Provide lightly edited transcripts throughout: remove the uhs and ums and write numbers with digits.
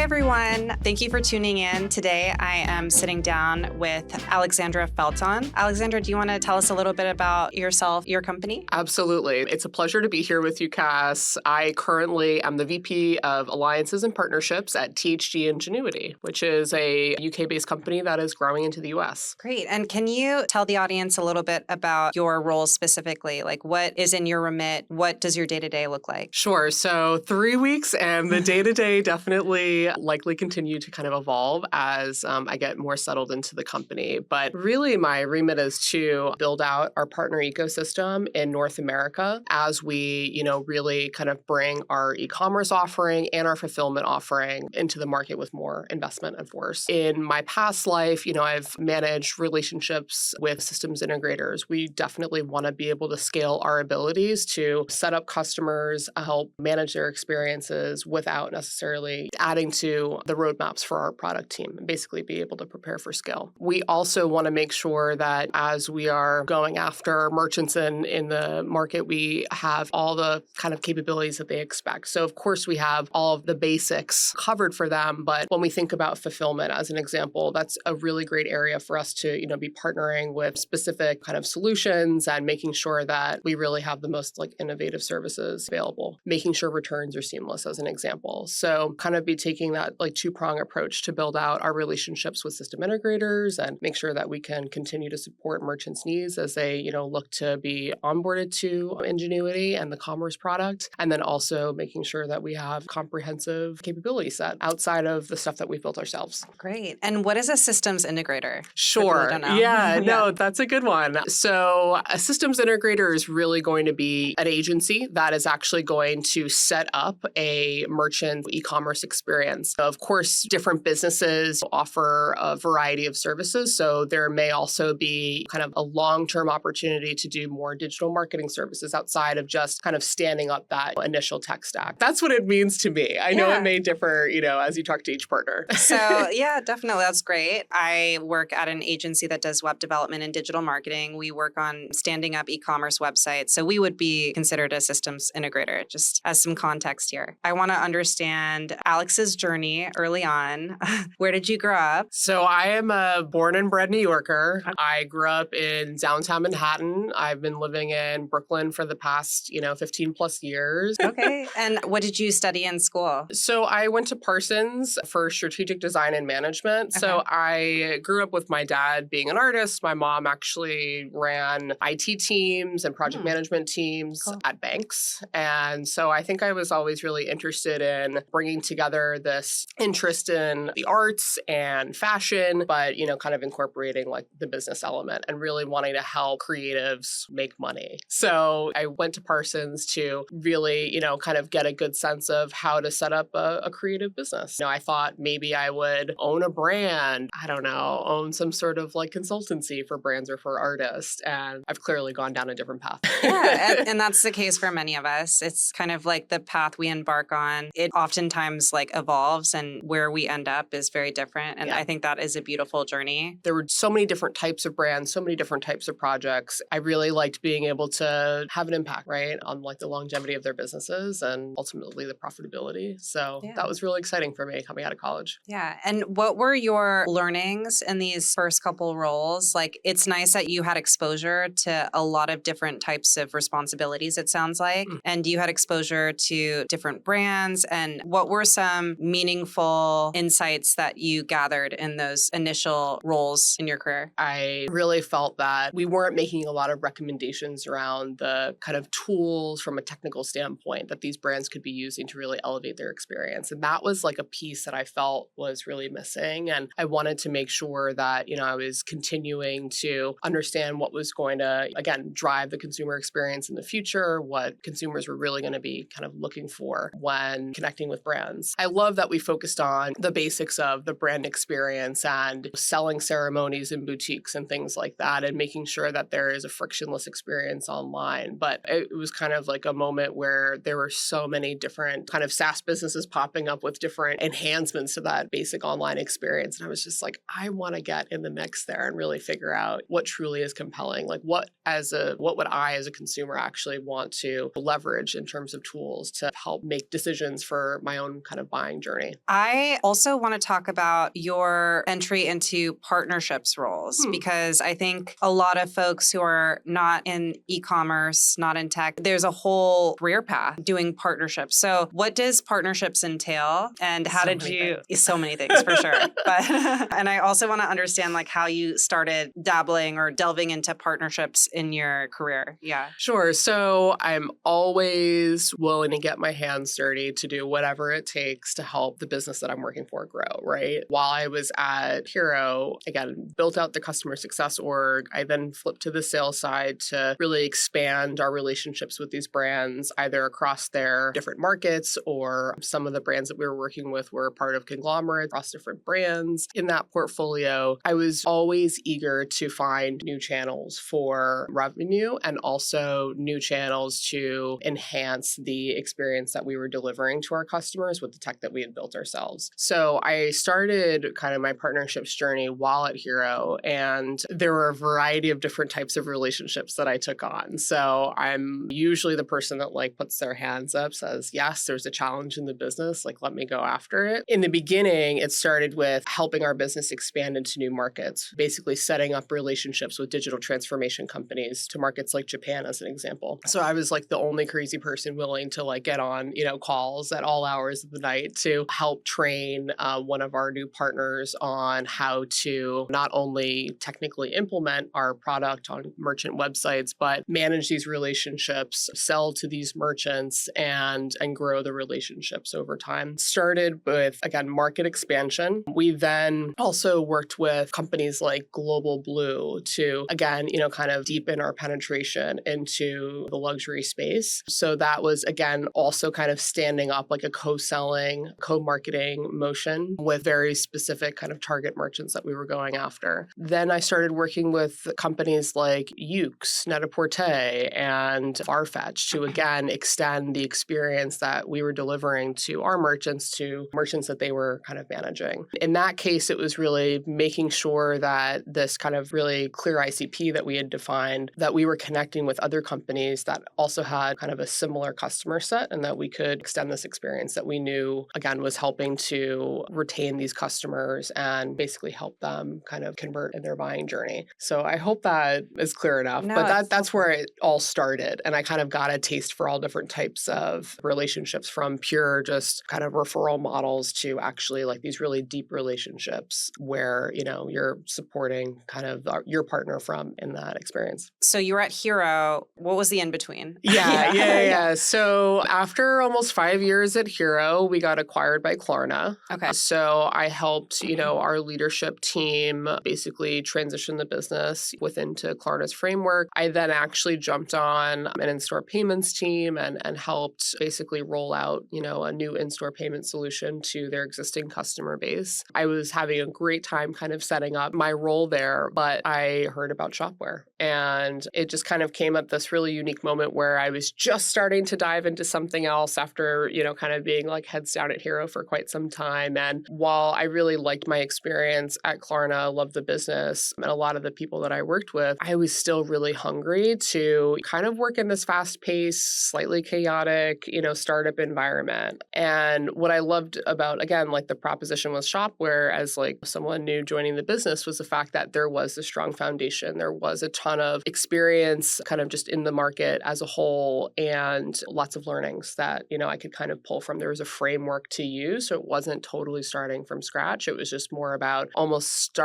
everyone. Thank you for tuning in. Today, I am sitting down with Alexandra Felton. Alexandra, do you want to tell us a little bit about yourself, your company? Absolutely. It's a pleasure to be here with you, Cass. I currently am the VP of Alliances and Partnerships at THG Ingenuity, which is a UK-based company that is growing into the US. Great. And can you tell the audience a little bit about your role specifically? Like, what is in your remit? What does your day-to-day look like? Sure. So 3 weeks, and the day-to-day definitely likely continue to kind of evolve as I get more settled into the company. But really, my remit is to build out our partner ecosystem in North America as we, really kind of bring our e-commerce offering and our fulfillment offering into the market with more investment, of course. In my past life, I've managed relationships with systems integrators. We definitely want to be able to scale our abilities to set up customers, help manage their experiences without necessarily adding to the roadmaps for our product team, and basically be able to prepare for scale. We also want to make sure that as we are going after merchants in the market, we have all the kind of capabilities that they expect. So of course we have all of the basics covered for them, but when we think about fulfillment as an example, that's a really great area for us to, be partnering with specific kind of solutions and making sure that we really have the most innovative services available, making sure returns are seamless as an example. So kind of be taking that two-prong approach to build out our relationships with system integrators and make sure that we can continue to support merchants' needs as they, look to be onboarded to Ingenuity and the commerce product. And then also making sure that we have comprehensive capability set outside of the stuff that we've built ourselves. Great. And what is a systems integrator? Sure. No, that's a good one. So a systems integrator is really going to be an agency that is actually going to set up a merchant e-commerce experience. Of course, different businesses offer a variety of services. So there may also be kind of a long-term opportunity to do more digital marketing services outside of just kind of standing up that initial tech stack. That's what it means to me. I know it may differ, as you talk to each partner. So yeah, definitely. That's great. I work at an agency that does web development and digital marketing. We work on standing up e-commerce websites. So we would be considered a systems integrator, just as some context here. I want to understand Alex's journey early on. Where did you grow up? So I am a born and bred New Yorker. I grew up in downtown Manhattan. I've been living in Brooklyn for the past, 15 plus years. Okay. And what did you study in school? So I went to Parsons for strategic design and management. Okay. So I grew up with my dad being an artist. My mom actually ran IT teams and project management teams at banks. And so I think I was always really interested in bringing together this interest in the arts and fashion, but, kind of incorporating the business element and really wanting to help creatives make money. So I went to Parsons to really, kind of get a good sense of how to set up a creative business. I thought maybe I would own a brand, own some sort of consultancy for brands or for artists. And I've clearly gone down a different path. Yeah, and that's the case for many of us. It's kind of like the path we embark on. It oftentimes evolves, and where we end up is very different. And I think that is a beautiful journey. There were so many different types of brands, so many different types of projects. I really liked being able to have an impact, right, on the longevity of their businesses and ultimately the profitability. So that was really exciting for me coming out of college. Yeah. And what were your learnings in these first couple roles? It's nice that you had exposure to a lot of different types of responsibilities, it sounds like. And you had exposure to different brands. And what were some meaningful insights that you gathered in those initial roles in your career? I really felt that we weren't making a lot of recommendations around the kind of tools from a technical standpoint that these brands could be using to really elevate their experience. And that was a piece that I felt was really missing. And I wanted to make sure that, I was continuing to understand what was going to, again, drive the consumer experience in the future, what consumers were really going to be kind of looking for when connecting with brands. I love that we focused on the basics of the brand experience and selling ceremonies in boutiques and things like that, and making sure that there is a frictionless experience online. But it was kind of a moment where there were so many different kind of SaaS businesses popping up with different enhancements to that basic online experience. And I was just I want to get in the mix there and really figure out what truly is compelling. What would I as a consumer actually want to leverage in terms of tools to help make decisions for my own kind of buying journey. journey. I also want to talk about your entry into partnerships roles because I think a lot of folks who are not in e-commerce, not in tech, there's a whole career path doing partnerships. So what does partnerships entail and how did you, so many things for sure. But, and I also want to understand like how you started dabbling or delving into partnerships in your career. Yeah. Sure. So I'm always willing to get my hands dirty to do whatever it takes to help the business that I'm working for grow, right? While I was at Hero, again, built out the customer success org. I then flipped to the sales side to really expand our relationships with these brands, either across their different markets or some of the brands that we were working with were part of conglomerates across different brands. In that portfolio, I was always eager to find new channels for revenue and also new channels to enhance the experience that we were delivering to our customers with the tech that we had built ourselves. So I started kind of my partnerships journey while at Hero, and there were a variety of different types of relationships that I took on. So I'm usually the person that like puts their hands up, says, yes, there's a challenge in the business, like let me go after it. In the beginning, it started with helping our business expand into new markets, basically setting up relationships with digital transformation companies to markets like Japan as an example. So I was like the only crazy person willing to like get on, calls at all hours of the night to help train one of our new partners on how to not only technically implement our product on merchant websites, but manage these relationships, sell to these merchants and grow the relationships over time. Started with, again, market expansion. We then also worked with companies like Global Blue to, again, kind of deepen our penetration into the luxury space. So that was, again, also kind of standing up like a co-selling, co-marketing motion with very specific kind of target merchants that we were going after. Then I started working with companies like Yoox, Net-a-Porter, and Farfetch to, again, extend the experience that we were delivering to our merchants to merchants that they were kind of managing. In that case, it was really making sure that this kind of really clear ICP that we had defined, that we were connecting with other companies that also had kind of a similar customer set and that we could extend this experience that we knew, again, was helping to retain these customers and basically help them kind of convert in their buying journey. So I hope that is clear enough. No, but that's where it all started. And I kind of got a taste for all different types of relationships, from pure just kind of referral models to actually like these really deep relationships where, you're supporting kind of your partner from in that experience. So you were at Hero. What was the in-between? Yeah. So after almost 5 years at Hero, we got acquired by Klarna. Okay. So I helped, our leadership team basically transition the business into Klarna's framework. I then actually jumped on an in-store payments team and helped basically roll out, a new in-store payment solution to their existing customer base. I was having a great time kind of setting up my role there, but I heard about Shopware. And it just kind of came at this really unique moment where I was just starting to dive into something else after, kind of being like heads down at Hero for quite some time. And while I really liked my experience at Klarna, loved the business and a lot of the people that I worked with, I was still really hungry to kind of work in this fast-paced, slightly chaotic, startup environment. And what I loved about, again, like the proposition with Shopware as like someone new joining the business was the fact that there was a strong foundation. There was a ton of experience kind of just in the market as a whole and lots of learnings that, I could kind of pull from. There was a framework to use. So it wasn't totally starting from scratch. It was just more about almost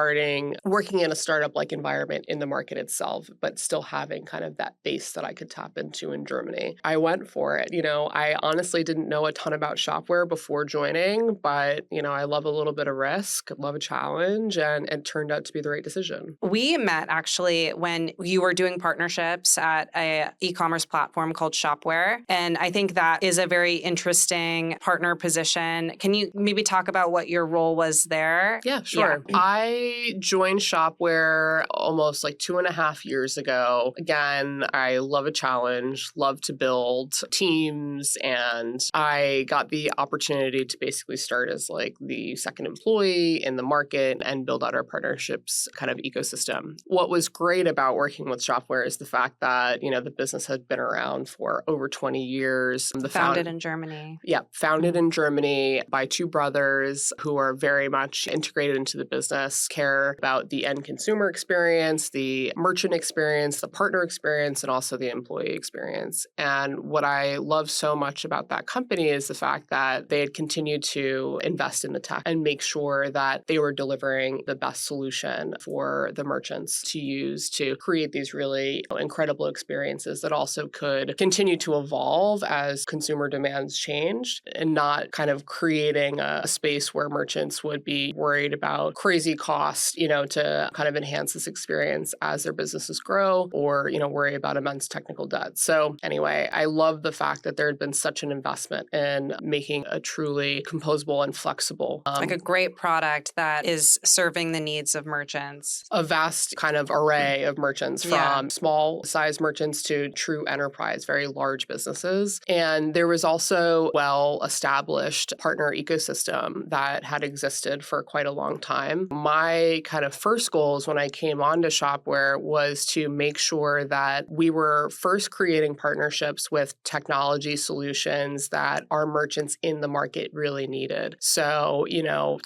working in a startup-like environment in the market itself, but still having kind of that base that I could tap into in Germany. I went for it. I honestly didn't know a ton about Shopware before joining, but, I love a little bit of risk, love a challenge, and it turned out to be the right decision. We met actually when you were doing partnerships at an e-commerce platform called Shopware. And I think that is a very interesting partner position. Can you maybe talk about what your role was there? Yeah, sure. Yeah. I joined Shopware almost like 2.5 years ago. Again, I love a challenge, love to build teams, and I got the opportunity to basically start as like the second employee in the market and build out our partnerships kind of ecosystem. What was great about working with Shopware is the fact that, the business had been around for over 20 years. Founded in Germany. Yeah, founded in Germany. company by two brothers who are very much integrated into the business, care about the end consumer experience, the merchant experience, the partner experience, and also the employee experience. And what I love so much about that company is the fact that they had continued to invest in the tech and make sure that they were delivering the best solution for the merchants to use to create these really incredible experiences that also could continue to evolve as consumer demands changed, and not kind of creating a space where merchants would be worried about crazy costs, to kind of enhance this experience as their businesses grow, or, worry about immense technical debt. So anyway, I love the fact that there had been such an investment in making a truly composable and flexible, like a great product that is serving the needs of merchants. A vast kind of array of merchants, from small size merchants to true enterprise, very large businesses. And there was also well-established partner ecosystem that had existed for quite a long time. My kind of first goals when I came onto Shopware was to make sure that we were first creating partnerships with technology solutions that our merchants in the market really needed. So,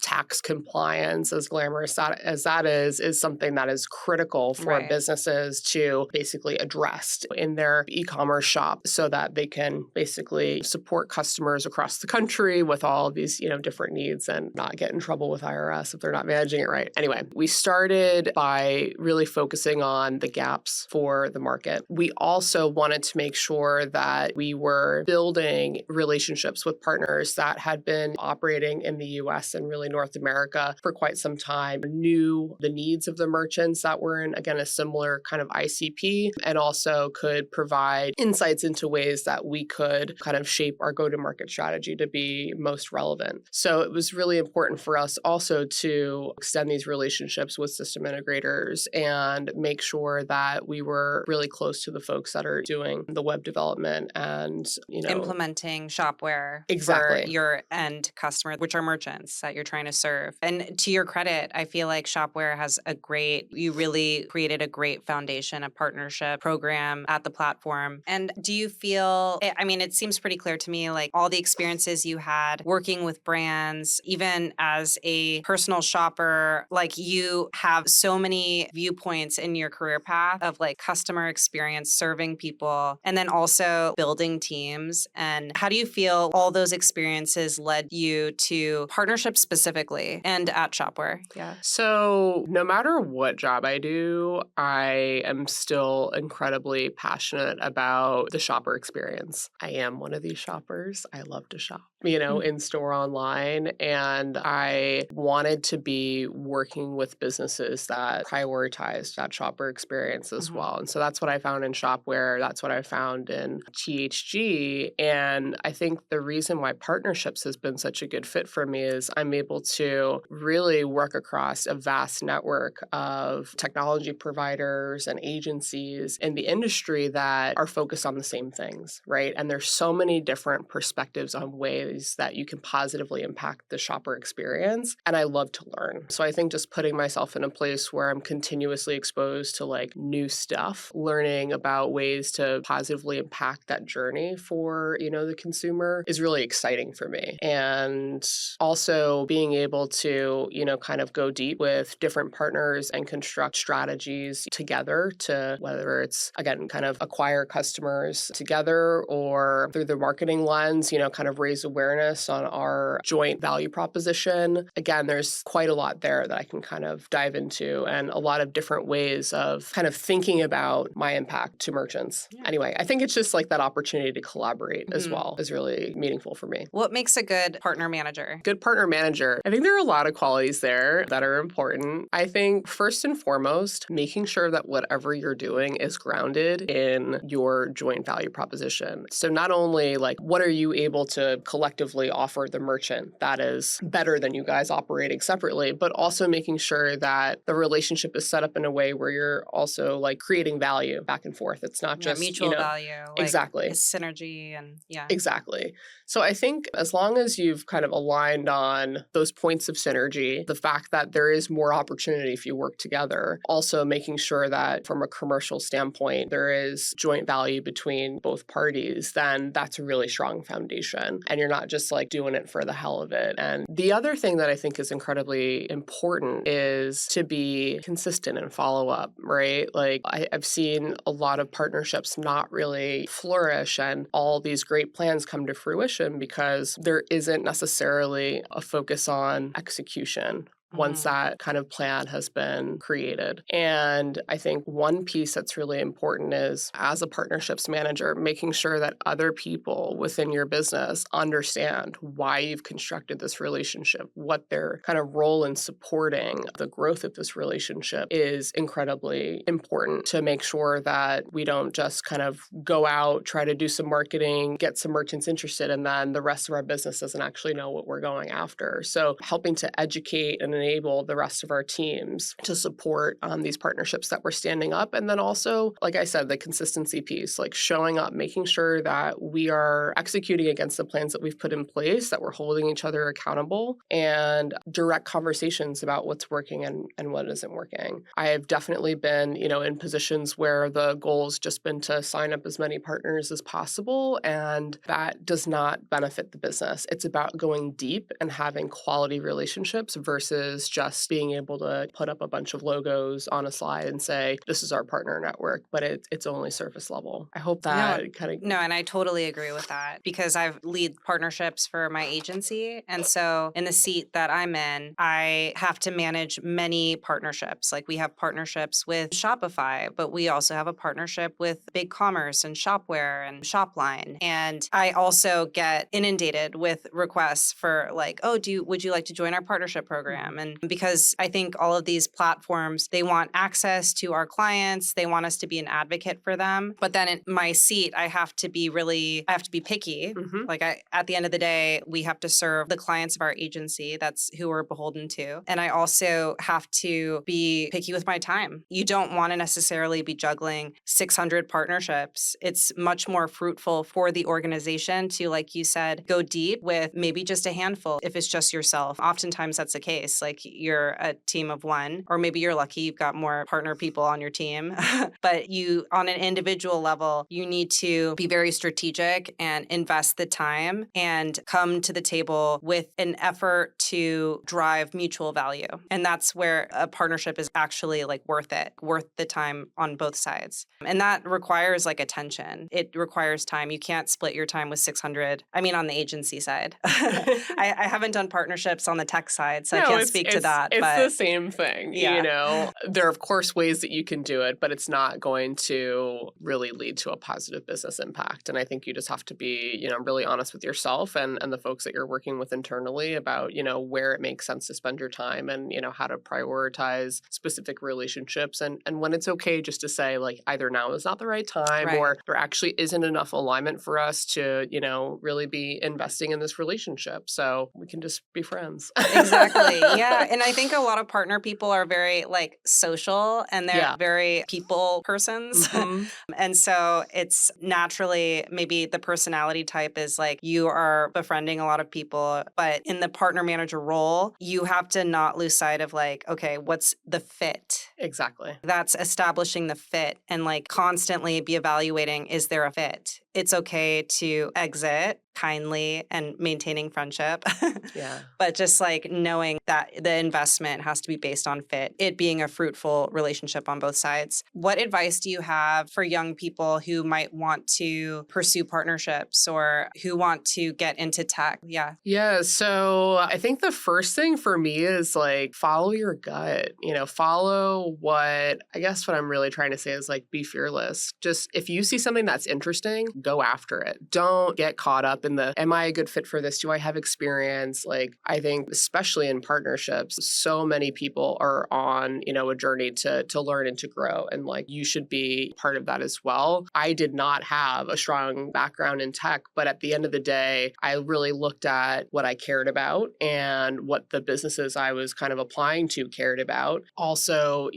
tax compliance, as glamorous as that is something that is critical for businesses to basically address in their e-commerce shop, so that they can basically support customers across the country with all of these, different needs and not get in trouble with IRS if they're not managing it right. Anyway, we started by really focusing on the gaps for the market. We also wanted to make sure that we were building relationships with partners that had been operating in the US and really North America for quite some time, knew the needs of the merchants that were in, again, a similar kind of ICP, and also could provide insights into ways that we could kind of shape our go-to-market strategy to be most relevant. So it was really important for us also to extend these relationships with system integrators and make sure that we were really close to the folks that are doing the web development and, implementing Shopware exactly for your end customer, which are merchants that you're trying to serve. And to your credit, I feel like Shopware has you really created a great foundation, a partnership program at the platform. And do you feel, it seems pretty clear to me, like all the experiences you had working with brands, even as a personal shopper, like you have so many viewpoints in your career path of like customer experience, serving people, and then also building teams. And how do you feel all those experiences led you to partnerships specifically and at Shopware? Yeah. So no matter what job I do, I am still incredibly passionate about the shopper experience. I am one of these shoppers. I love to shop, in store, online. And I wanted to be working with businesses that prioritized that shopper experience as well. And so that's what I found in Shopware. That's what I found in THG. And I think the reason why partnerships has been such a good fit for me is I'm able to really work across a vast network of technology providers and agencies in the industry that are focused on the same things, right? And there's so many different perspectives on ways that you can positively impact the shopper experience. And I love to learn. So I think just putting myself in a place where I'm continuously exposed to like new stuff, learning about ways to positively impact that journey for, the consumer is really exciting for me. And also being able to, kind of go deep with different partners and construct strategies together to, whether it's, again, kind of acquire customers together or through the marketing lens, kind of raise awareness on our joint value proposition. Again, there's quite a lot there that I can kind of dive into, and a lot of different ways of kind of thinking about my impact to merchants. Yeah. Anyway, I think it's just like that opportunity to collaborate as well is really meaningful for me. What makes a good partner manager? Good partner manager. I think there are a lot of qualities there that are important. I think first and foremost, making sure that whatever you're doing is grounded in your joint value proposition. So not only like what are you able to collectively offer the merchant that is better than you guys operating separately, but also making sure that the relationship is set up in a way where you're also like creating value back and forth. It's not just mutual value. Exactly. Synergy and Exactly. So I think as long as you've kind of aligned on those points of synergy, the fact that there is more opportunity if you work together, also making sure that from a commercial standpoint, there is joint value between both parties, then that's a really strong foundation. And you're not just like like doing it for the hell of it. And the other thing that I think is incredibly important is to be consistent and follow up, right? Like I've seen a lot of partnerships not really flourish and all these great plans come to fruition because there isn't necessarily a focus on execution once that kind of plan has been created. And I think one piece that's really important is, as a partnerships manager, making sure that other people within your business understand why you've constructed this relationship, what their kind of role in supporting the growth of this relationship is incredibly important to make sure that we don't just kind of go out, try to do some marketing, get some merchants interested, and then the rest of our business doesn't actually know what we're going after. So helping to educate and enable the rest of our teams to support these partnerships that we're standing up. And then also, like I said, the consistency piece, like showing up, making sure that we are executing against the plans that we've put in place, that we're holding each other accountable, and direct conversations about what's working and what isn't working. I have definitely been, in positions where the goal has just been to sign up as many partners as possible, and that does not benefit the business. It's about going deep and having quality relationships versus just being able to put up a bunch of logos on a slide and say, this is our partner network, but it's only surface level. I hope that No, and I totally agree with that because I've lead partnerships for my agency. And so in the seat that I'm in, I have to manage many partnerships. Like we have partnerships with Shopify, but we also have a partnership with BigCommerce and Shopware and Shopline. And I also get inundated with requests for like, oh, would you like to join our partnership program? And because I think all of these platforms, they want access to our clients. They want us to be an advocate for them. But then in my seat, I have to be picky. Like at the end of the day, we have to serve the clients of our agency. That's who we're beholden to. And I also have to be picky with my time. You don't want to necessarily be juggling 600 partnerships. It's much more fruitful for the organization to, like you said, go deep with maybe just a handful if it's just yourself. Oftentimes that's the case. Like you're a team of one, or maybe you're lucky you've got more partner people on your team. But you, on an individual level, you need to be very strategic and invest the time and come to the table with an effort to drive mutual value. And that's where a partnership is actually like worth the time on both sides. And that requires like attention. It requires time. You can't split your time with 600. I mean, on the agency side. I haven't done partnerships on the tech side, so I can't speak to that. It's but the same thing. There are, of course, ways that you can do it, but it's not going to really lead to a positive business impact. And I think you just have to be, really honest with yourself and the folks that you're working with internally about, where it makes sense to spend your time and, how to prioritize specific relationships. And when it's okay just to say, like, either now is not the right time, Right. or there actually isn't enough alignment for us to, really be investing in this relationship. So we can just be friends. Exactly. Yeah. And I think a lot of partner people are very like social and they're very people persons. And so it's naturally maybe the personality type is like you are befriending a lot of people, but in the partner manager role, you have to not lose sight of like, okay, what's the fit? Exactly. That's establishing the fit and like constantly be evaluating, is there a fit? It's okay to exit kindly and maintaining friendship. But just like knowing that the investment has to be based on fit, it being a fruitful relationship on both sides. What advice do you have for young people who might want to pursue partnerships or who want to get into tech? Yeah. So I think the first thing for me is like follow your gut, follow what I'm really trying to say is like be fearless. Just if you see something that's interesting, go after it. Don't get caught up in am I a good fit for this? Do I have experience? Like, I think especially in partnerships, so many people are on, a journey to learn and to grow. And like, you should be part of that as well. I did not have a strong background in tech, but at the end of the day, I really looked at what I cared about and what the businesses I was kind of applying to cared about. Also,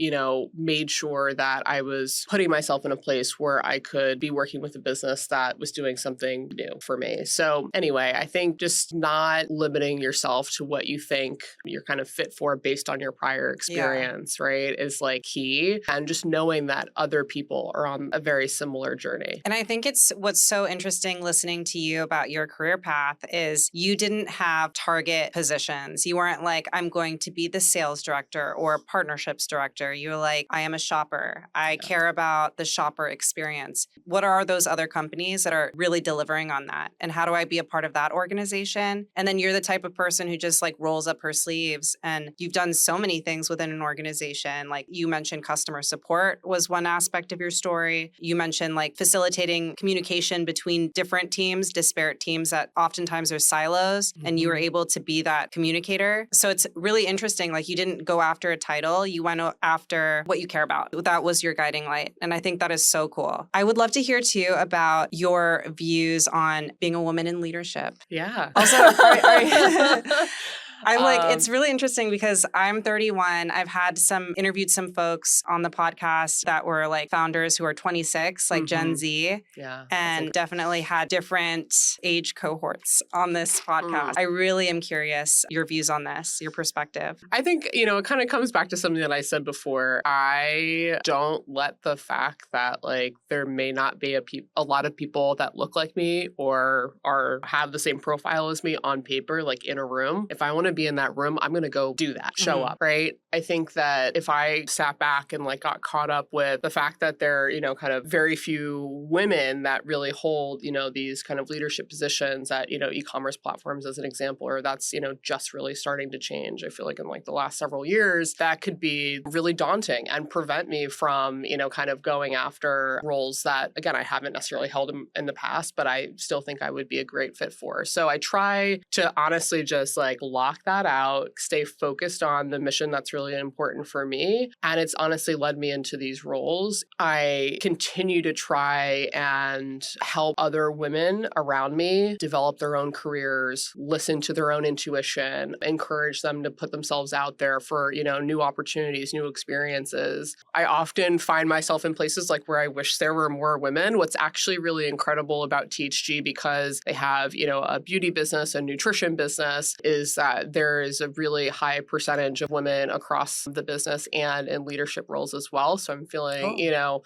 made sure that I was putting myself in a place where I could be working with a business that that was doing something new for me. So anyway, I think just not limiting yourself to what you think you're kind of fit for based on your prior experience, right, is like key. And just knowing that other people are on a very similar journey. And I think it's what's so interesting listening to you about your career path is you didn't have target positions. You weren't like, I'm going to be the sales director or partnerships director. You were like, I am a shopper. I care about the shopper experience. What are those other companies that are really delivering on that? And how do I be a part of that organization? And then you're the type of person who just like rolls up her sleeves, and you've done so many things within an organization. Like you mentioned customer support was one aspect of your story. You mentioned like facilitating communication between different teams, disparate teams that oftentimes are silos, and you were able to be that communicator. So it's really interesting. Like you didn't go after a title, you went after what you care about. That was your guiding light. And I think that is so cool. I would love to hear too about your views on being a woman in leadership. Yeah. Also, I'm like, it's really interesting because I'm 31. I've had interviewed some folks on the podcast that were like founders who are 26, like Gen Z. Yeah. And definitely had different age cohorts on this podcast. I really am curious your views on this, your perspective. I think, it kind of comes back to something that I said before. I don't let the fact that like there may not be a lot of people that look like me or have the same profile as me on paper, like in a room. If I want to be in that room, I'm going to go do that, show up, right? I think that if I sat back and like got caught up with the fact that there, kind of very few women that really hold, these kind of leadership positions at, e-commerce platforms as an example, or that's, just really starting to change. I feel like in like the last several years, that could be really daunting and prevent me from, kind of going after roles that, again, I haven't necessarily held in the past, but I still think I would be a great fit for. So I try to honestly just like lock that out, stay focused on the mission that's really important for me. And it's honestly led me into these roles. I continue to try and help other women around me develop their own careers, listen to their own intuition, encourage them to put themselves out there for, new opportunities, new experiences. I often find myself in places like where I wish there were more women. What's actually really incredible about THG, because they have, a beauty business, a nutrition business, is that there is a really high percentage of women across the business and in leadership roles as well. So I'm feeling,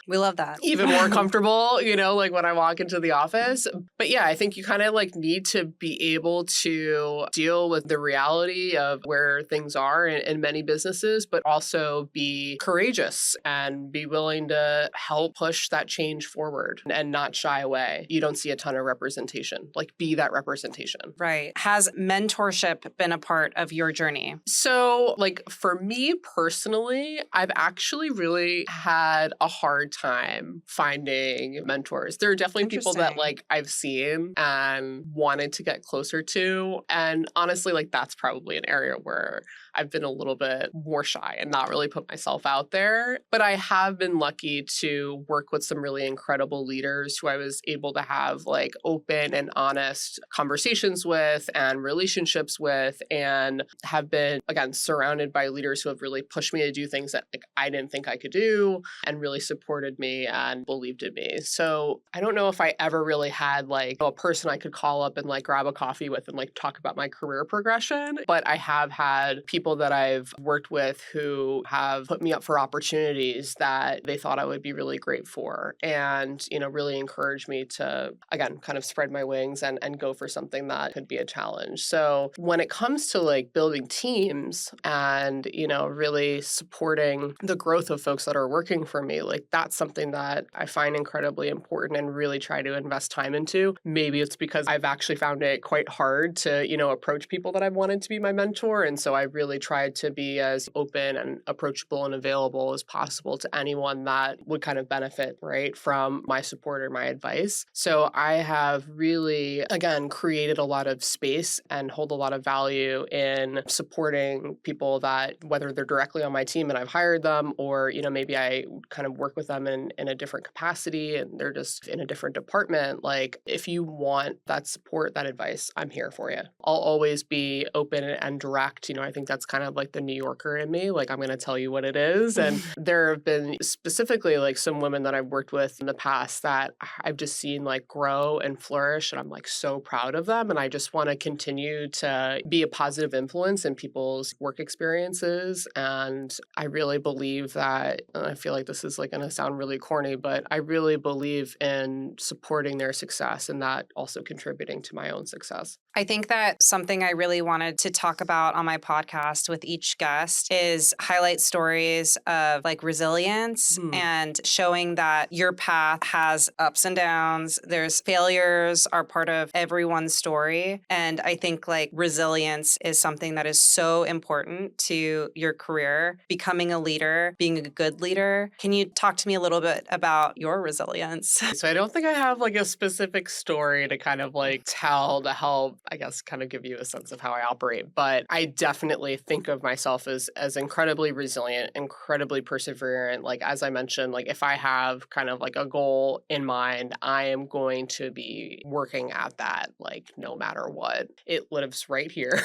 we love that. Even more comfortable, like when I walk into the office. But yeah, I think you kind of like need to be able to deal with the reality of where things are in many businesses, but also be courageous and be willing to help push that change forward and not shy away. You don't see a ton of representation. Like be that representation. Right. Has mentorship been a part of your journey? So like for me personally, I've actually really had a hard time finding mentors. There are definitely people that like I've seen and wanted to get closer to. And honestly, like that's probably an area where I've been a little bit more shy and not really put myself out there. But I have been lucky to work with some really incredible leaders who I was able to have like open and honest conversations with and relationships with, and have been, again, surrounded by leaders who have really pushed me to do things that like I didn't think I could do and really supported me and believed in me. So I don't know if I ever really had like a person I could call up and like grab a coffee with and like talk about my career progression, but I have had people that I've worked with who have put me up for opportunities that they thought I would be really great for, and, really encouraged me to, again, kind of spread my wings and go for something that could be a challenge. So when it comes to like building teams and, really supporting the growth of folks that are working for me, like that's something that I find incredibly important and really try to invest time into. Maybe it's because I've actually found it quite hard to, approach people that I've wanted to be my mentor. And so I really tried to be as open and approachable and available as possible to anyone that would kind of benefit, right, from my support or my advice. So I have really, again, created a lot of space and hold a lot of value value in supporting people that, whether they're directly on my team and I've hired them, or, maybe I kind of work with them in a different capacity and they're just in a different department. Like, if you want that support, that advice, I'm here for you. I'll always be open and direct. I think that's kind of like the New Yorker in me. Like, I'm going to tell you what it is. And there have been specifically like some women that I've worked with in the past that I've just seen like grow and flourish. And I'm like so proud of them. And I just want to continue to be a positive influence in people's work experiences. And I really believe that, and I feel like this is like going to sound really corny, but I really believe in supporting their success and that also contributing to my own success. I think that something I really wanted to talk about on my podcast with each guest is highlight stories of like resilience and showing that your path has ups and downs. There's failures are part of everyone's story. And I think like resilience is something that is so important to your career, becoming a leader, being a good leader. Can you talk to me a little bit about your resilience? So I don't think I have like a specific story to kind of like tell to help, I guess, kind of give you a sense of how I operate. But I definitely think of myself as incredibly resilient, incredibly perseverant. Like, as I mentioned, like if I have kind of like a goal in mind, I am going to be working at that, like no matter what. It lives right here.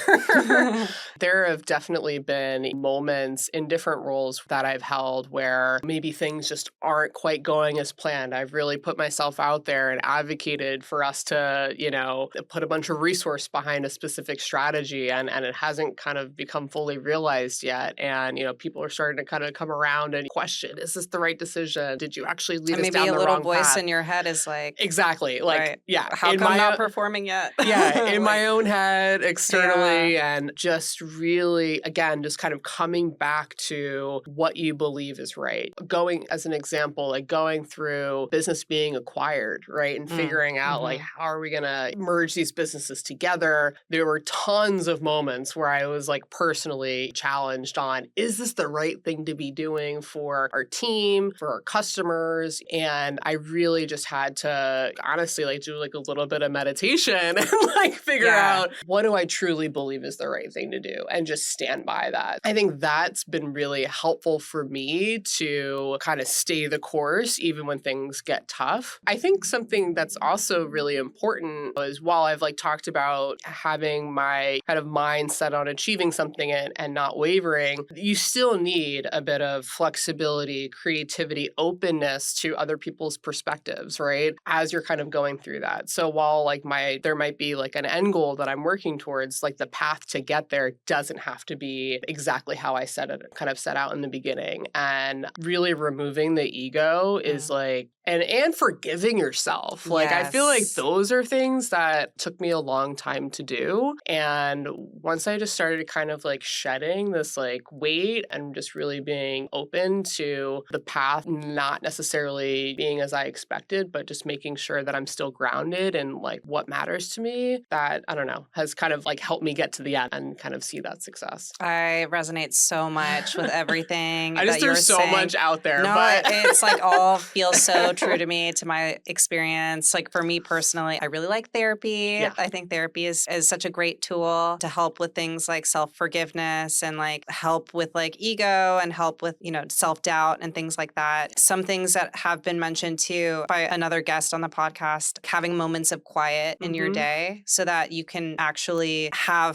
There have definitely been moments in different roles that I've held where maybe things just aren't quite going as planned. I've really put myself out there and advocated for us to, put a bunch of resource behind a specific strategy and it hasn't kind of become fully realized yet. And, people are starting to kind of come around and question, is this the right decision? Did you actually lead us down the wrong path? Maybe a little voice in your head is like... Exactly. Like, right. Yeah. How come not performing yet? Yeah. In my own head, externally, and just really, again, just kind of coming back to what you believe is right. Going, as an example, like going through business being acquired, right? And figuring out like, how are we going to merge these businesses together? There were tons of moments where I was like personally challenged on, is this the right thing to be doing for our team, for our customers? And I really just had to honestly like do like a little bit of meditation and like figure out, what do I truly believe is the right thing to do, and just stand by that. I think that's been really helpful for me to kind of stay the course even when things get tough. I think something that's also really important is, while I've like talked about having my kind of mindset on achieving something and not wavering, you still need a bit of flexibility, creativity, openness to other people's perspectives, right? As you're kind of going through that. So while like there might be like an end goal that I'm working towards, like the path to get there doesn't have to be exactly how I set out in the beginning. And really removing the ego is like, and forgiving yourself. Like, I feel like those are things that took me a long time to do. And once I just started kind of like shedding this like weight and just really being open to the path, not necessarily being as I expected, but just making sure that I'm still grounded in like what matters to me, that, I don't know, has kind of like helped me get to the end and kind of see that success. I resonate so much with everything I just that you're there's so saying. much out there. No, but it's like all feels so true to me, to my experience. Like for me personally, I really like therapy. Yeah. I think therapy is such a great tool to help with things like self-forgiveness and like help with like ego and help with, self-doubt and things like that. Some things that have been mentioned too by another guest on the podcast, having moments of quiet in your day so that you can actually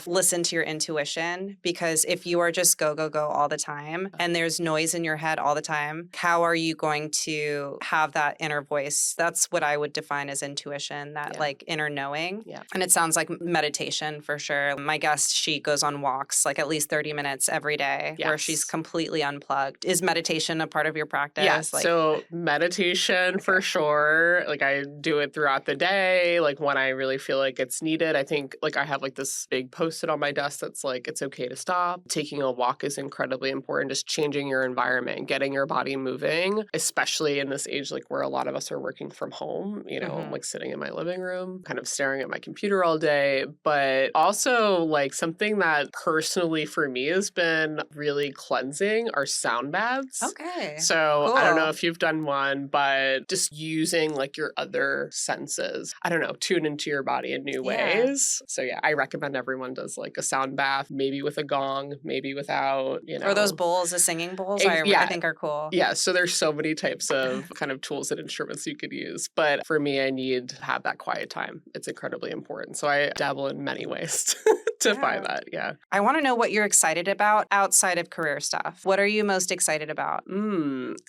listen to your intuition. Because if you are just go, go, go all the time and there's noise in your head all the time, how are you going to have that inner voice? That's what I would define as intuition, that like inner knowing. Yeah. And it sounds like meditation for sure. My guest, she goes on walks like at least 30 minutes every day where she's completely unplugged. Is meditation a part of your practice? Yeah. So meditation for sure. Like I do it throughout the day, like when I really feel like it's needed. I think like I have like this big post-it on my desk that's like, it's okay to stop. Taking a walk is incredibly important. Just changing your environment, getting your body moving, especially in this age, like where a lot of us are working from home, I'm like sitting in my living room, kind of staring at my computer all day. But also like something that personally for me has been really cleansing are sound baths. Okay. So cool. I don't know if you've done one, but just using like your other senses, I don't know, tune into your body in new ways. So yeah, I recommend everyone as like a sound bath, maybe with a gong, maybe without, Or those bowls, the singing bowls, I Yeah. think are cool. Yeah, so there's so many types of kind of tools and instruments you could use. But for me, I need to have that quiet time. It's incredibly important. So I dabble in many ways to find that. Yeah. I want to know what you're excited about outside of career stuff. What are you most excited about?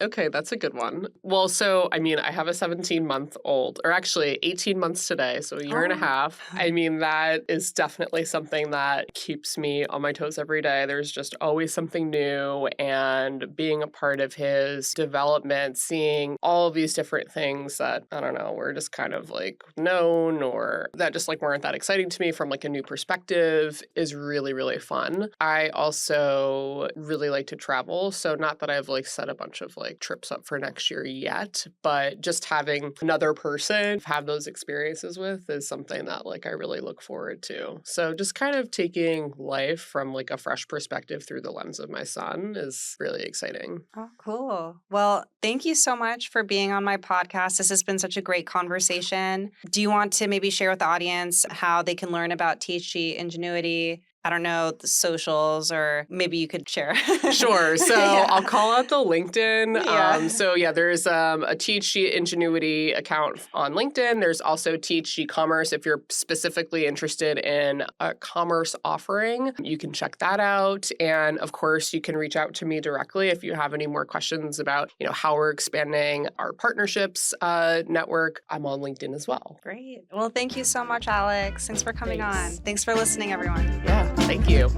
Okay, that's a good one. Well, so I mean, I have a 17-month-old, or actually 18 months today, so a year and a half. I mean, that is definitely something that keeps me on my toes every day. There's just always something new, and being a part of his development, seeing all of these different things that, I don't know, were just kind of like known or that just like weren't that exciting to me from like a new perspective is really, really fun. I also really like to travel. So not that I've like set a bunch of like trips up for next year yet, but just having another person have those experiences with is something that like I really look forward to. So just kind of taking life from like a fresh perspective through the lens of my son is really exciting. Oh, cool. Well, thank you so much for being on my podcast. This has been such a great conversation. Do you want to maybe share with the audience how they can learn about THG Ingenuity? I don't know, the socials, or maybe you could share. Sure. So I'll call out the LinkedIn. Yeah. There's a THG Ingenuity account on LinkedIn. There's also THG Commerce. If you're specifically interested in a commerce offering, you can check that out. And of course, you can reach out to me directly if you have any more questions about, how we're expanding our partnerships network. I'm on LinkedIn as well. Great. Well, thank you so much, Alex. Thanks for coming on. Thanks for listening, everyone. Yeah. Thank you.